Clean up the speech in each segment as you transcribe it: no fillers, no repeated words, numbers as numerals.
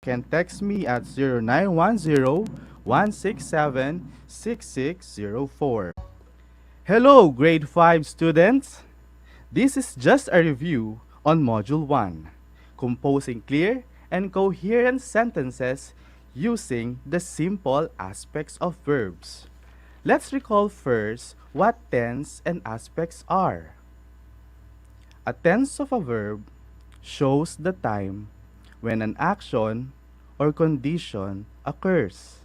can text me at 0910-167-6604. Hello, grade 5 students! This is just a review on Module 1, composing clear and coherent sentences using the simple aspects of verbs. Let's recall first what tense and aspects are. A tense of a verb shows the time when an action or condition occurs.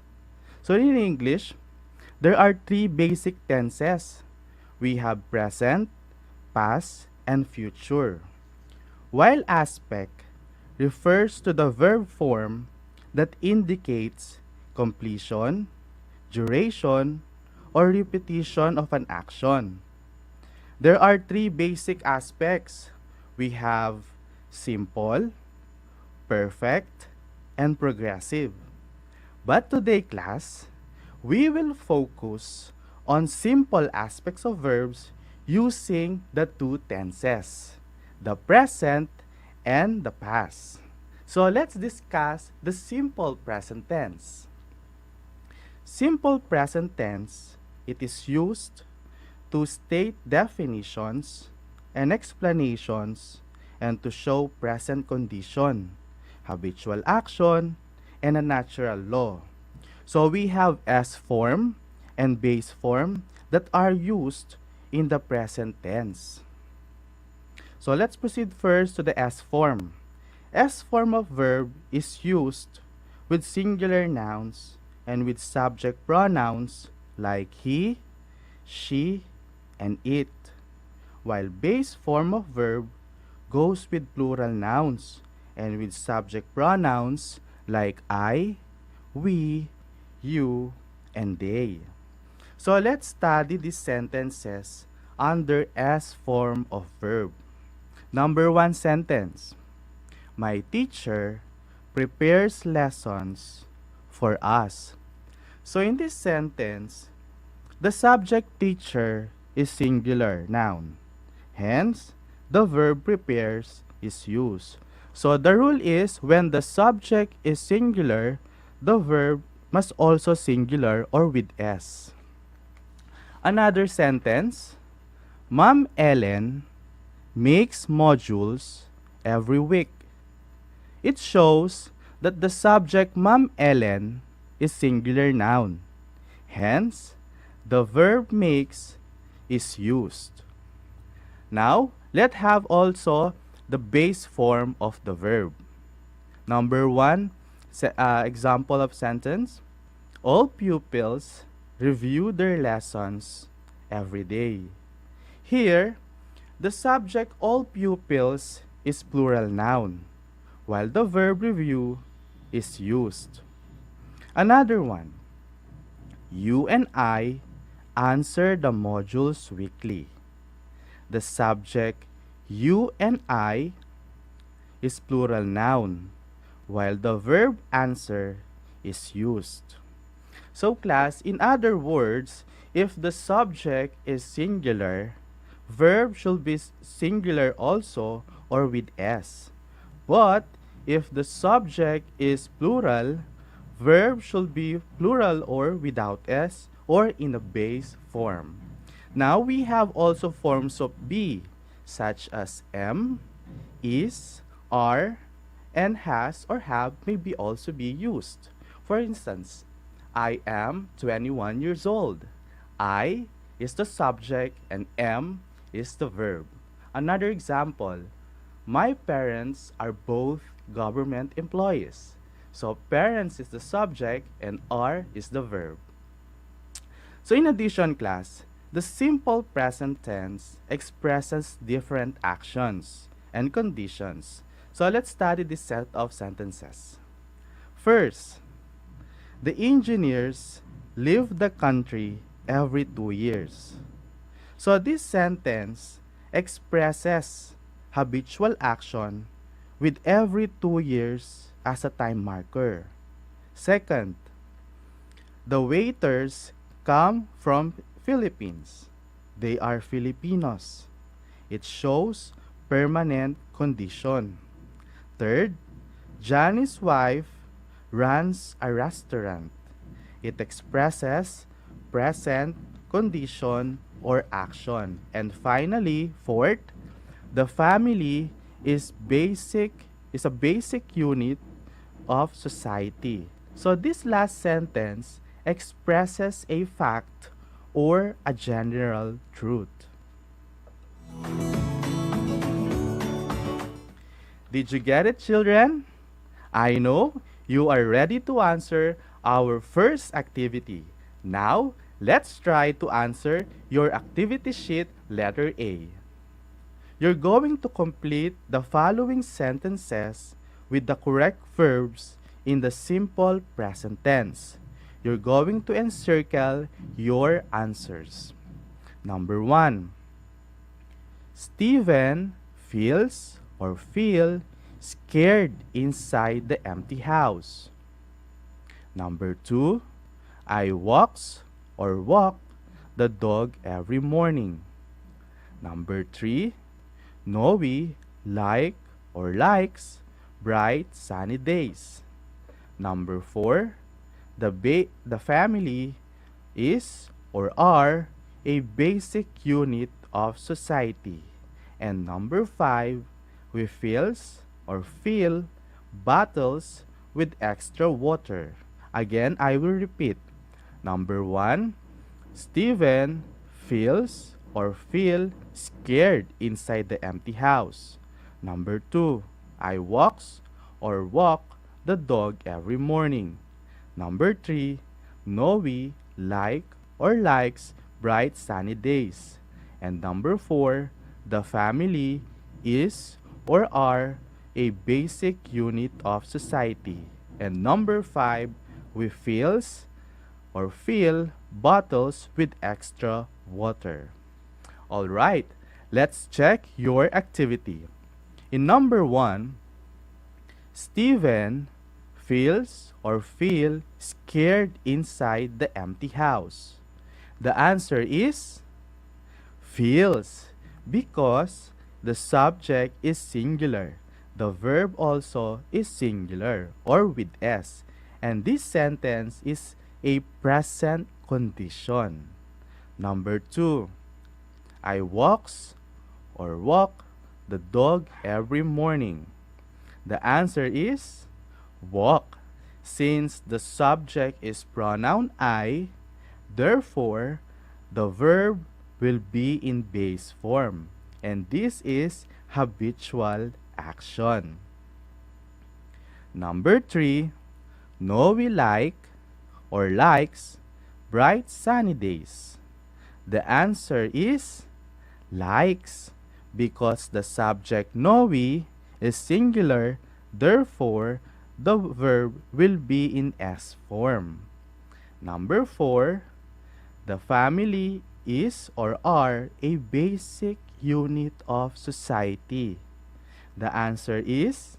So in English, there are three basic tenses. We have present, past, and future. While aspect refers to the verb form that indicates completion, duration, or repetition of an action. There are three basic aspects. We have simple, perfect, and progressive. But today, class, we will focus on simple aspects of verbs using the two tenses, the present and the past. So let's discuss the simple present tense. Simple present tense, it is used to state definitions and explanations and to show present condition, habitual action, and a natural law. So we have S form and base form that are used in the present tense. So let's proceed first to the S form. S form of verb is used with singular nouns and with subject pronouns like he, she, and it, while base form of verb goes with plural nouns and with subject pronouns like I, we, you, and they. So let's study these sentences under S form of verb. Number 1 sentence. My teacher prepares lessons for us. So in this sentence, the subject teacher is singular noun. Hence, the verb prepares is used. So the rule is when the subject is singular, the verb must also singular or with S. Another sentence, Ma'am Ellen makes modules every week. It shows that the subject Ma'am Ellen is singular noun. Hence, the verb makes is used. Now, let's have also the base form of the verb. Number 1, example of sentence. All pupils review their lessons every day. Here, the subject all pupils is plural noun, while the verb review is used. Another one. You and I answer the modules weekly. The subject you and I is plural noun, while the verb answer is used. So class, in other words, if the subject is singular, verb should be singular also or with S. But if the subject is plural, verb should be plural or without S or in a base form. Now we have also forms of be, such as am, is, are, and has or have may be also be used. For instance, I am 21 years old. I is the subject and am is the verb. Another example, my parents are both government employees. So parents is the subject and are is the verb. So in addition, class, the simple present tense expresses different actions and conditions. So let's study this set of sentences. First, the engineers leave the country every 2 years. So this sentence expresses habitual action with every 2 years as a time marker. Second, the waiters come from Philippines. They are Filipinos. It shows permanent condition. Third, Johnny's wife runs a restaurant. It expresses present condition or action. And finally, fourth, the family is a basic unit of society. So this last sentence expresses a fact or a general truth. Did you get it, children? I know you are ready to answer our first activity. Now, let's try to answer your activity sheet letter A. You're going to complete the following sentences with the correct verbs in the simple present tense. You're going to encircle your answers. Number 1. Steven feel scared inside the empty house. Number 2. I walk the dog every morning. Number 3. Noe likes bright sunny days. Number 4. The family is or are a basic unit of society. And number 5, we feel bottles with extra water. Again, I will repeat. Number 1, Steven feel scared inside the empty house. Number 2, I walk the dog every morning. Number 3, Noe likes bright sunny days. And number 4, the family is or are a basic unit of society. And number 5, we feel bottles with extra water. All right, let's check your activity. In number 1, Steven feel scared inside the empty house. The answer is feels, because the subject is singular. The verb also is singular or with S. And this sentence is a present condition. Number 2, I walk the dog every morning. The answer is walk. Since the subject is pronoun I, therefore, the verb will be in base form. And this is habitual action. Number 3, Noe likes bright sunny days. The answer is likes, because the subject Noe is singular, therefore the verb will be in S form. Number 4, the family is or are a basic unit of society. The answer is,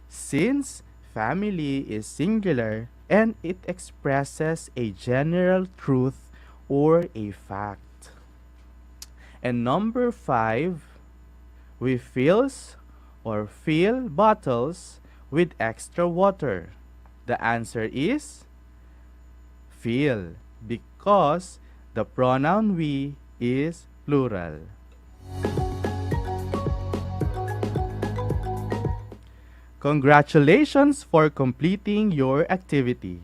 since family is singular and it expresses a general truth or a fact. And number 5, we fill bottles with extra water. The answer is fill, because the pronoun we is plural. Congratulations for completing your activity.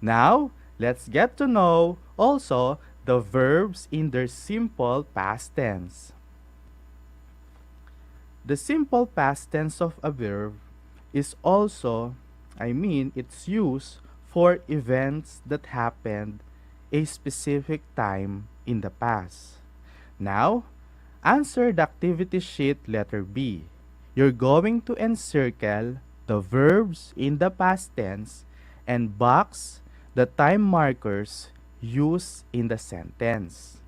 Now, let's get to know also the verbs in their simple past tense. The simple past tense of a verb is also, it's used for events that happened a specific time in the past. Now, answer the activity sheet letter B. You're going to encircle the verbs in the past tense and box the time markers used in the sentence.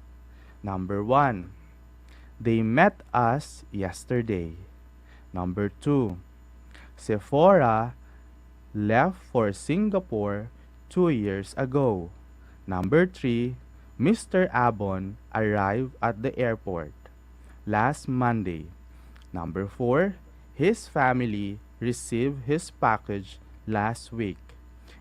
Number 1, they met us yesterday. Number 2, Sephora left for Singapore 2 years ago. Number 3, Mr. Abon arrived at the airport last Monday. Number 4, his family received his package last week.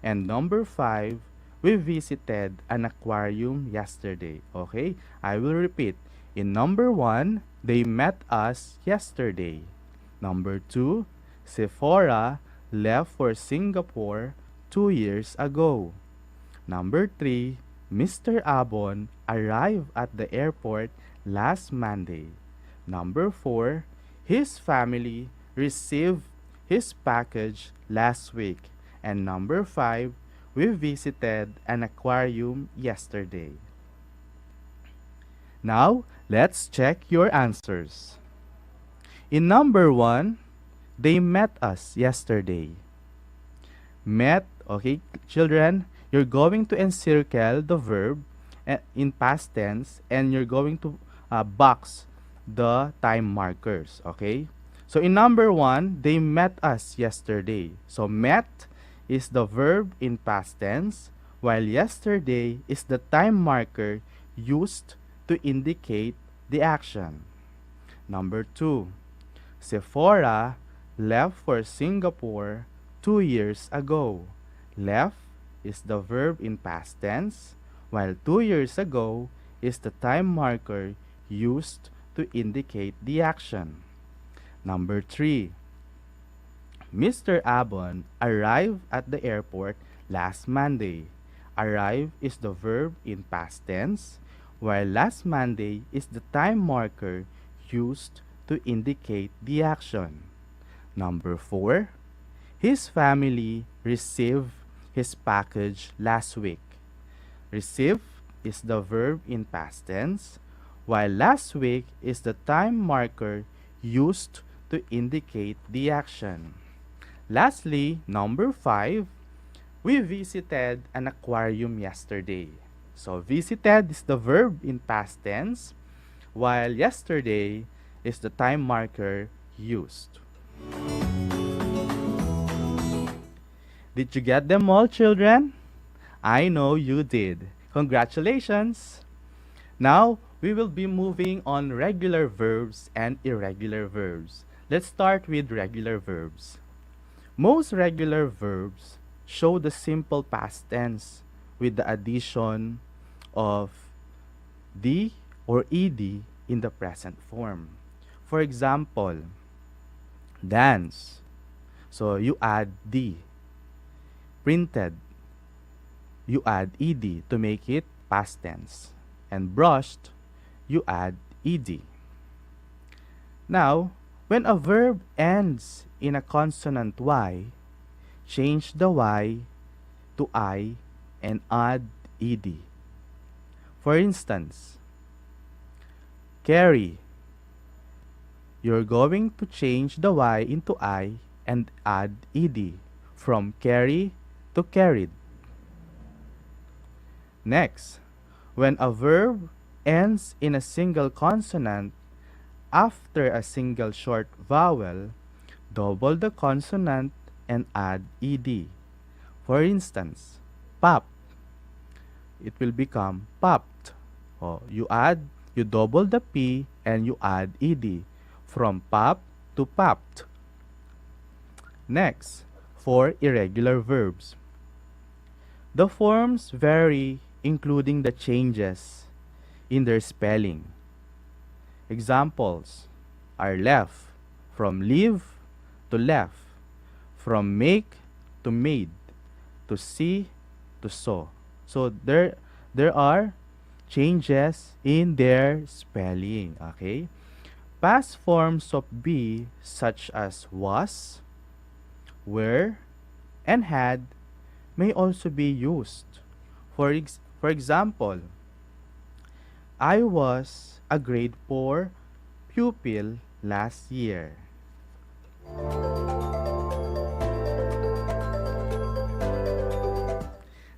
And number 5, we visited an aquarium yesterday. Okay, I will repeat. In number 1, they met us yesterday. Number 2, Sephora left for Singapore 2 years ago. Number 3, Mr. Abon arrived at the airport last Monday. Number 4, his family received his package last week. And number 5, we visited an aquarium yesterday. Now, let's check your answers. In number 1, they met us yesterday. Met, okay, children, you're going to encircle the verb in past tense and you're going to box the time markers, okay? So in number 1, they met us yesterday. So met is the verb in past tense, while yesterday is the time marker used to indicate the action. Number 2, Sephora left for Singapore 2 years ago. Left is the verb in past tense, while 2 years ago is the time marker used to indicate the action. Number 3, Mr. Abon arrived at the airport last Monday. Arrive is the verb in past tense, while last Monday is the time marker used to indicate the action. Number 4, his family received his package last week. Receive is the verb in past tense, while last week is the time marker used to indicate the action. Lastly, number 5, we visited an aquarium yesterday. So visited is the verb in past tense, while yesterday is the time marker used. Did you get them all, children? I know you did. Congratulations! Now, we will be moving on regular verbs and irregular verbs. Let's start with regular verbs. Most regular verbs show the simple past tense with the addition of D or ED in the present form. For example, dance. So you add D. Printed. You add ED to make it past tense. And brushed, you add ED. Now, when a verb ends in a consonant Y, change the Y to I and add ED. For instance, carry. You're going to change the Y into I and add ED from carry to carried. Next, when a verb ends in a single consonant after a single short vowel, double the consonant and add ED. For instance, pop. It will become popped. You double the P and you add ED from pop to popped. Next, for irregular verbs. The forms vary, including the changes in their spelling. Examples are left, from leave to left, from make to made, to see to saw. So there are changes in their spelling, okay? Past forms of be such as was, were, and had may also be used. For example, I was a grade 4 pupil last year.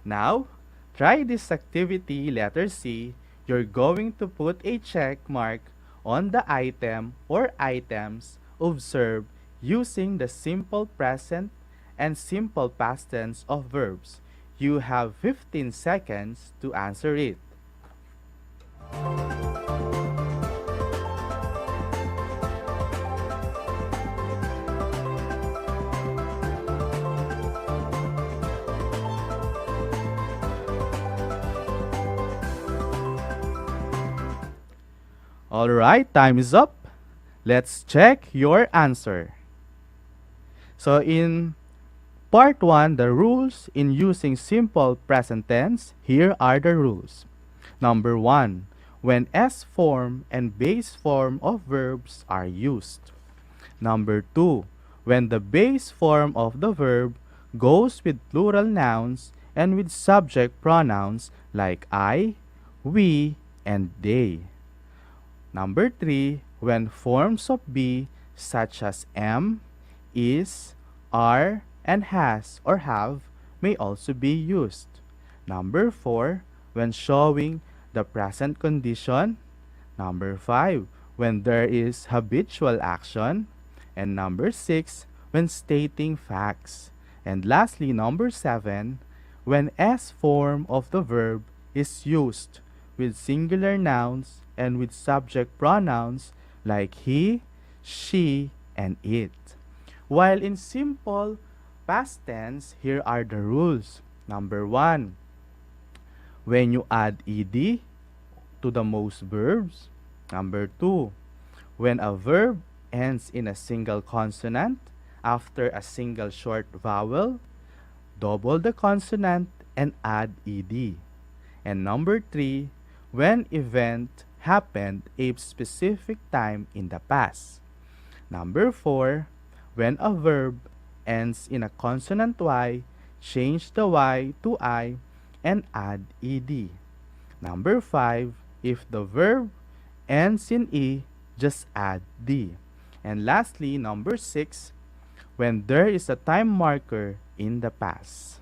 Now, try this activity, letter C. You're going to put a check mark on the item or items observed using the simple present and simple past tense of verbs. You have 15 seconds to answer it. Alright, time is up. Let's check your answer. So in part 1, the rules in using simple present tense, here are the rules. Number 1, when S form and base form of verbs are used. Number 2, when the base form of the verb goes with plural nouns and with subject pronouns like I, we, and they. Number 3, when forms of be such as am, is, are, and has or have may also be used. Number 4, when showing the present condition. Number 5, when there is habitual action. And number 6, when stating facts. And lastly, number 7, when S form of the verb is used with singular nouns and with subject pronouns like he, she, and it. While in simple past tense, here are the rules. Number 1, when you add ed to the most verbs. Number 2, when a verb ends in a single consonant after a single short vowel, double the consonant and add ed. And number 3, when event happened a specific time in the past. Number 4, when a verb ends in a consonant y, change the y to I and add ed. Number 5, if the verb ends in e, just add d. And lastly, number 6, when there is a time marker in the past.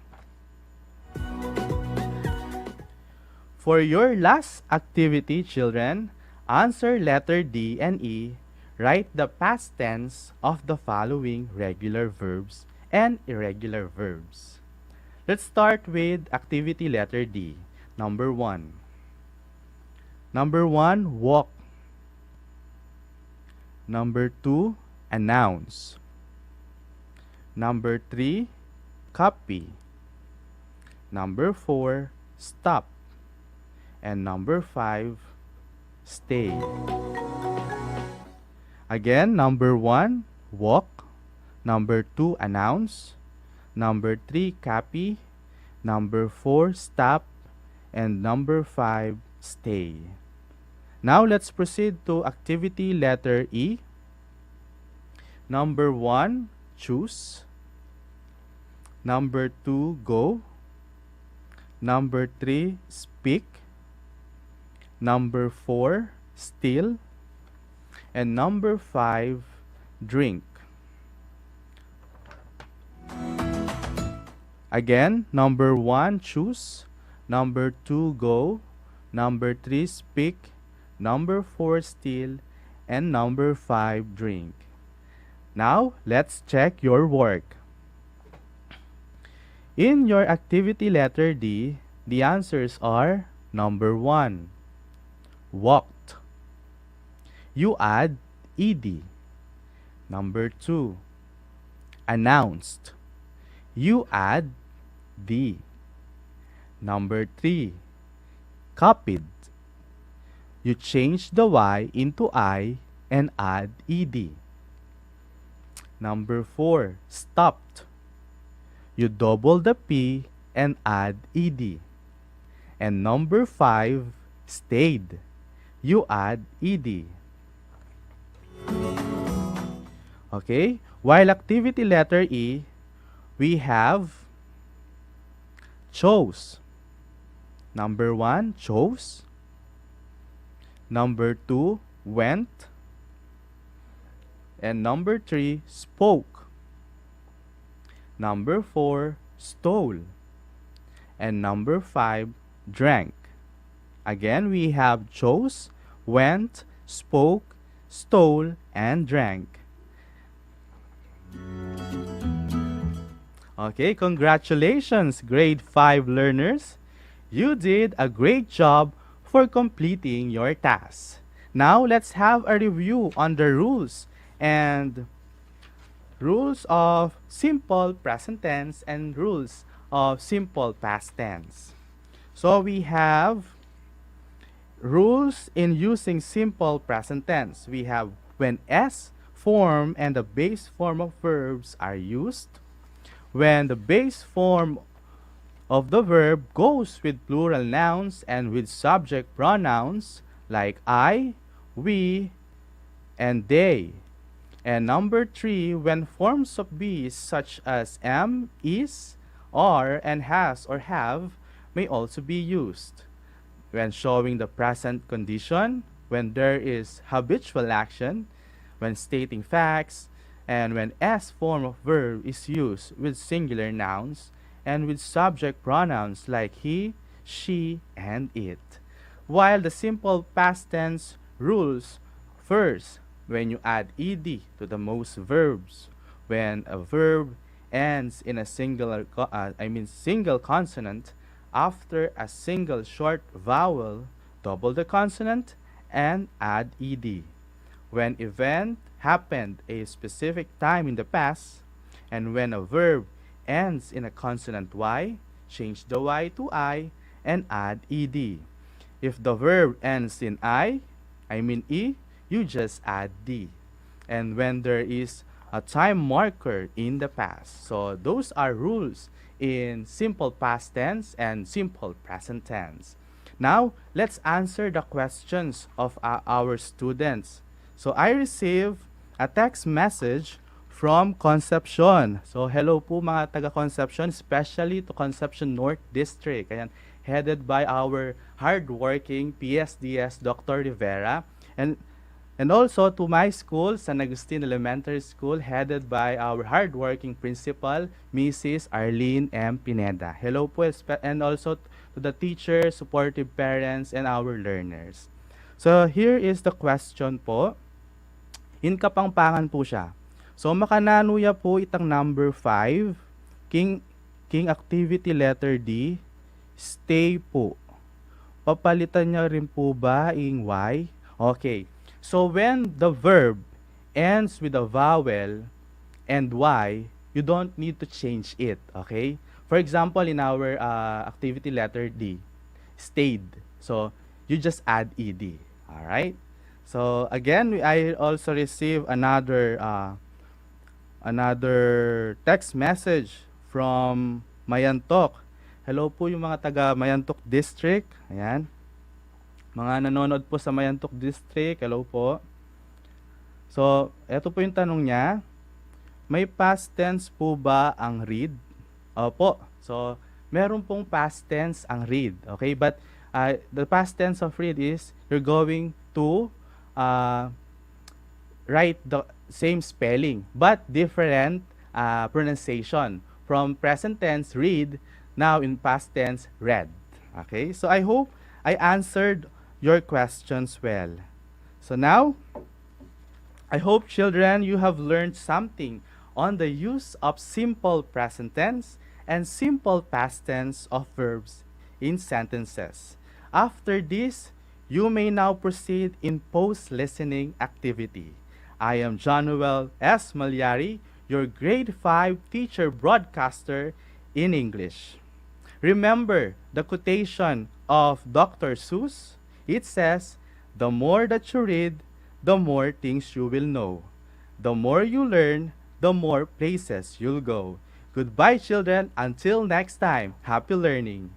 For your last activity, children, answer letter D and E. Write the past tense of the following regular verbs and irregular verbs. Let's start with activity letter D. Number 1. Number 1, walk. Number 2, announce. Number 3, copy. Number 4, stop. And number 5, stay. Again, number 1, walk. Number 2, announce. Number 3, copy. Number 4, stop. And number 5, stay. Now, let's proceed to activity letter E. Number 1, choose. Number 2, go. Number 3, speak. Number 4, still. And number 5, drink. Again, number 1, choose. Number 2, go. Number 3, speak. Number 4, still. And number 5, drink. Now, let's check your work. In your activity letter D, the answers are number 1, walked. You add ed. Number 2, announced. You add d. Number 3, copied. You change the y into I and add ed. Number 4, stopped. You double the p and add ed. And number 5, stayed. You add ed. Okay, while activity letter E, we have chose. Number 1, chose. Number 2, went. And number 3, spoke. Number 4, stole. And number 5, drank. Again, we have chose, went, spoke, stole, and drank. Okay, congratulations, grade 5 learners. You did a great job for completing your task. Now, let's have a review on the rules and rules of simple present tense and rules of simple past tense. So we have rules in using simple present tense. We have when S form and the base form of verbs are used, when the base form of the verb goes with plural nouns and with subject pronouns like I, we, and they. And number 3, when forms of be such as am, is, are, and has or have may also be used. When showing the present condition, when there is habitual action, when stating facts, and when S form of verb is used with singular nouns and with subject pronouns like he, she, and it. While the simple past tense rules first when you add ed to the most verbs, when a verb ends in a single consonant, after a single short vowel, double the consonant and add ed. When event happened a specific time in the past, and when a verb ends in a consonant y, change the y to I and add ed. If the verb ends in e, you just add d. And when there is a time marker in the past. So those are rules in simple past tense and simple present tense. Now, let's answer the questions of our students. So I received a text message from Concepcion. So hello po mga taga Concepcion, especially to Concepcion North District. Ayan, headed by our hardworking PSDS Dr. Rivera. And also to my school, San Agustin Elementary School, headed by our hardworking principal, Mrs. Arlene M. Pineda. Hello po, and also to the teachers, supportive parents, and our learners. So here is the question po. In Kapampangan po siya. So makananuya po itang number 5, King activity letter D, stay po. Papalitan niya rin po ba in Y? Okay. So when the verb ends with a vowel and Y, you don't need to change it, okay? For example, in our activity letter D, stayed. So you just add ed, all right? So again, I also received another text message from Mayantok. Hello po yung mga taga Mayantok District. Ayan. Mga nanonood po sa Mayantok District, hello po. So, eto po yung tanong niya. May past tense po ba ang read? Opo. So, meron pong past tense ang read. Okay? But, the past tense of read is, you're going to write the same spelling, but different pronunciation. From present tense, read, now in past tense, read. Okay? So, I hope I answered your questions well. So now, I hope children you have learned something on the use of simple present tense and simple past tense of verbs in sentences. After this, you may now proceed in post-listening activity. I am Jonuel S. Malyari, your grade 5 teacher broadcaster in English. Remember the quotation of Dr. Seuss. It says, the more that you read, the more things you will know. The more you learn, the more places you'll go. Goodbye, children. Until next time, happy learning.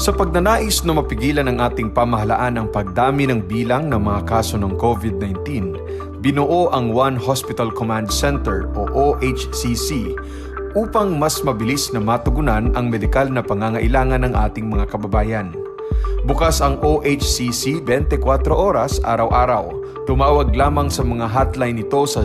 Sa pagnanais na mapigilan ng ating pamahalaan ang pagdami ng bilang ng mga kaso ng COVID-19, binuo ang One Hospital Command Center o OHCC upang mas mabilis na matugunan ang medikal na pangangailangan ng ating mga kababayan. Bukas ang OHCC 24 oras araw-araw. Tumawag lamang sa mga hotline nito sa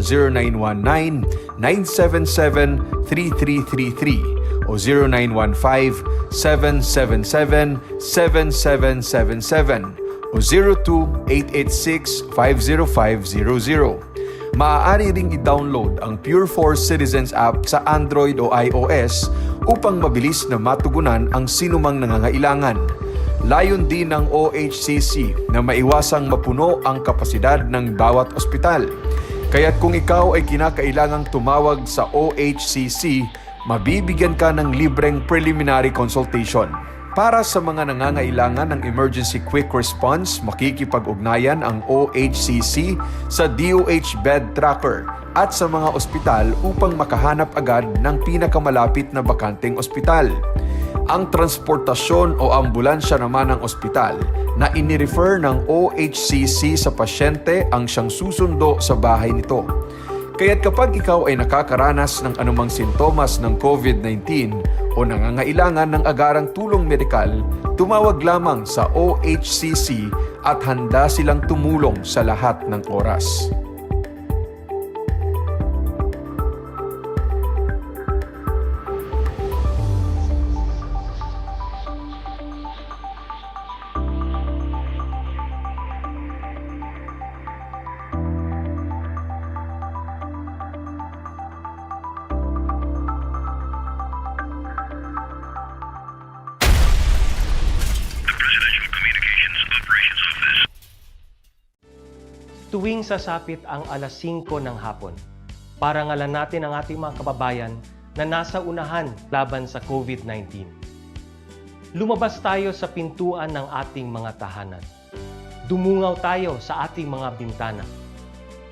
0919-977-3333 o 0915-777-7777 o 02-886-50500. Maaari ring i-download ang Pure Force Citizens app sa Android o iOS upang mabilis na matugunan ang sinumang nangangailangan. Layon din ng OHCC na maiwasang mapuno ang kapasidad ng bawat ospital. Kaya't kung ikaw ay kinakailangang tumawag sa OHCC, mabibigyan ka ng libreng preliminary consultation. Para sa mga nangangailangan ng emergency quick response, makikipag-ugnayan ang OHCC sa DOH Bed Tracker at sa mga ospital upang makahanap agad ng pinakamalapit na bakanteng ospital. Ang transportasyon o ambulansya naman ng ospital na inirefer ng OHCC sa pasyente ang siyang susundo sa bahay nito. Kaya't kapag ikaw ay nakakaranas ng anumang sintomas ng COVID-19 o nangangailangan ng agarang tulong medikal, tumawag lamang sa OHCC at handa silang tumulong sa lahat ng oras. Tuwing sasapit ang alas 5 ng hapon, parangalan natin ang ating mga kababayan na nasa unahan laban sa COVID-19. Lumabas tayo sa pintuan ng ating mga tahanan. Dumungaw tayo sa ating mga bintana.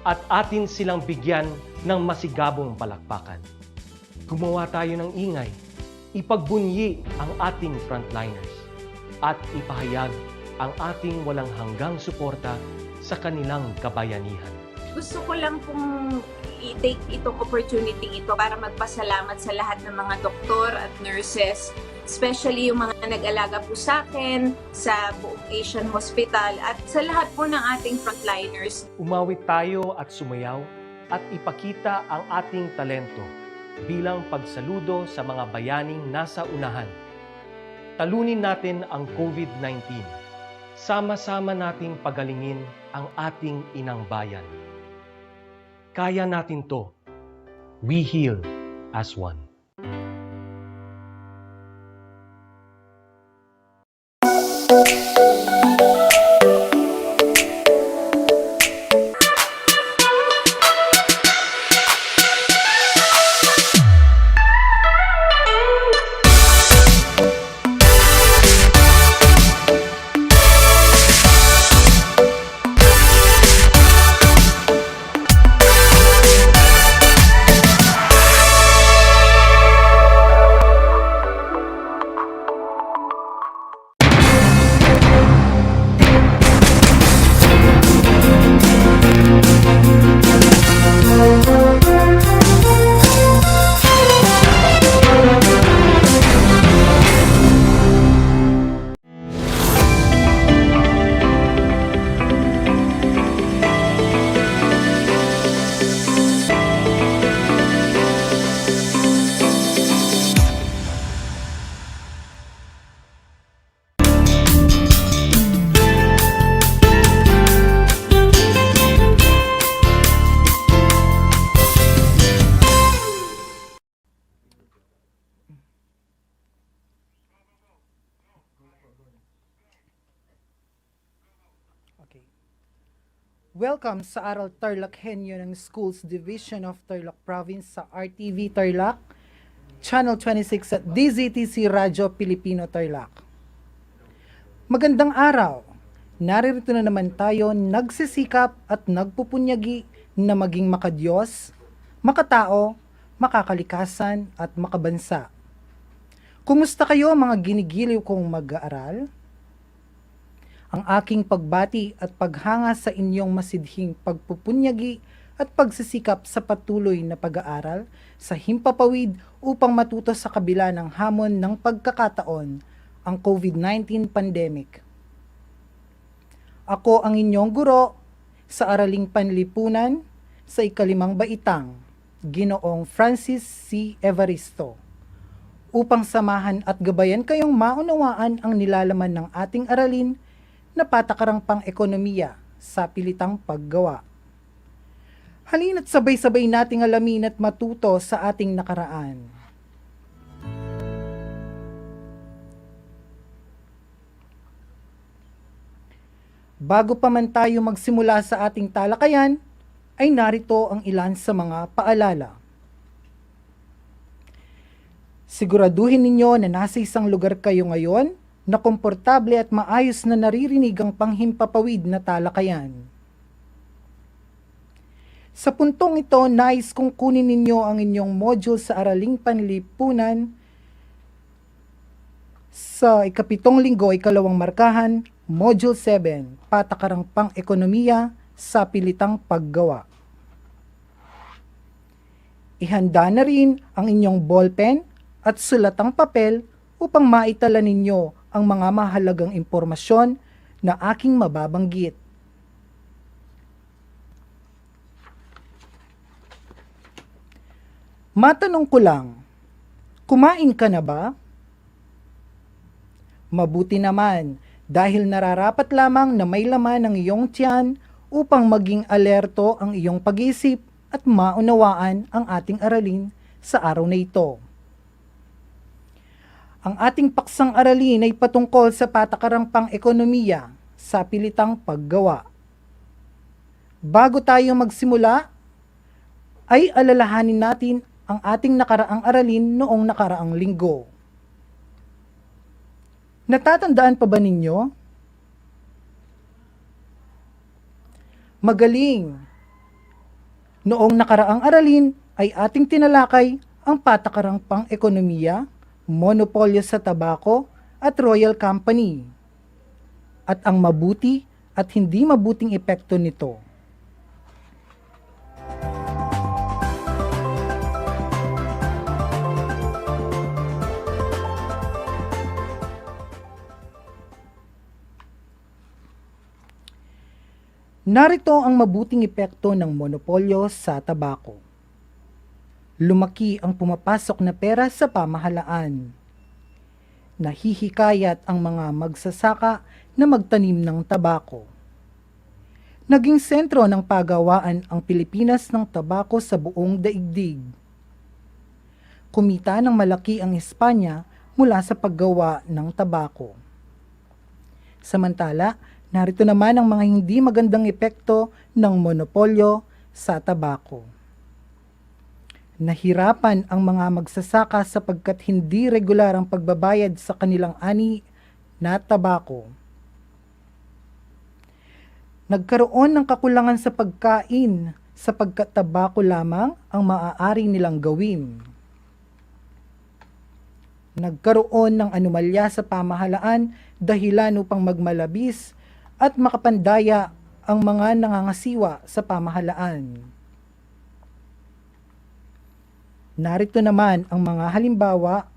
At atin silang bigyan ng masigabong palakpakan. Gumawa tayo ng ingay, ipagbunyi ang ating frontliners, at ipahayag ang ating walang hanggang suporta sa kanilang kabayanihan. Gusto ko lang pong i-take itong opportunity ito para magpasalamat sa lahat ng mga doktor at nurses, especially yung mga nag-alaga po sa akin, sa buong Asian Hospital, at sa lahat po ng ating frontliners. Umawit tayo at sumayaw at ipakita ang ating talento bilang pagsaludo sa mga bayaning nasa unahan. Talunin natin ang COVID-19. Sama-sama nating pagalingin ang ating inang bayan. Kaya natin to. We heal as one. Okay. Welcome sa ARAL Tarlac HENYO ng Schools Division of Tarlac Province sa RTV Tarlac, Channel 26 at DZTC Radyo Pilipino Tarlac. Magandang araw! Naririto na naman tayo nagsisikap at nagpupunyagi na maging makadiyos, makatao, makakalikasan at makabansa. Kumusta kayo mga ginigiliw kong mag-aaral? Ang aking pagbati at paghanga sa inyong masidhing pagpupunyagi at pagsisikap sa patuloy na pag-aaral sa himpapawid upang matuto sa kabila ng hamon ng pagkakataon, ang COVID-19 pandemic. Ako ang inyong guro sa Araling Panlipunan sa ikalimang baitang, Ginoong Francis C. Evaristo, upang samahan at gabayan kayong maunawaan ang nilalaman ng ating aralin na patakarang pang-ekonomiya sa pilitang paggawa. Halina't sabay-sabay nating alamin at matuto sa ating nakaraan. Bago pa man tayo magsimula sa ating talakayan, ay narito ang ilan sa mga paalala. Siguraduhin ninyo na nasa isang lugar kayo ngayon na komportable at maayos na naririnig ang panghimpapawid na talakayan. Sa puntong ito, nais kong kunin ninyo ang inyong module sa Araling Panlipunan sa ikapitong linggo, ikalawang markahan, Module 7, Patakarang Pang-ekonomiya sa Pilitang Paggawa. Ihanda na rin ang inyong ballpen at sulatang papel upang maitala ninyo ang mga mahalagang impormasyon na aking mababanggit. Matanong ko lang, kumain ka na ba? Mabuti naman, dahil nararapat lamang na may laman ang iyong tiyan upang maging alerto ang iyong pag-iisip at maunawaan ang ating aralin sa araw na ito. Ang ating paksang aralin ay patungkol sa patakarang pang-ekonomiya sa pilitang paggawa. Bago tayo magsimula, ay alalahanin natin ang ating nakaraang aralin noong nakaraang linggo. Natatandaan pa ba ninyo? Magaling! Noong nakaraang aralin ay ating tinalakay ang patakarang pang-ekonomiya, monopolyo sa tabako at royal company, at ang mabuti at hindi mabuting epekto nito. Narito ang mabuting epekto ng monopolyo sa tabako. Lumaki ang pumapasok na pera sa pamahalaan. Nahihikayat ang mga magsasaka na magtanim ng tabako. Naging sentro ng pagawaan ang Pilipinas ng tabako sa buong daigdig. Kumita ng malaki ang Espanya mula sa paggawa ng tabako. Samantala, narito naman ang mga hindi magandang epekto ng monopolyo sa tabako. Nahirapan ang mga magsasaka sapagkat hindi regular ang pagbabayad sa kanilang ani na tabako. Nagkaroon ng kakulangan sa pagkain sapagkat tabako lamang ang maaari nilang gawin. Nagkaroon ng anomalya sa pamahalaan dahilan upang magmalabis at makapandaya ang mga nangangasiwa sa pamahalaan. Narito naman ang mga halimbawa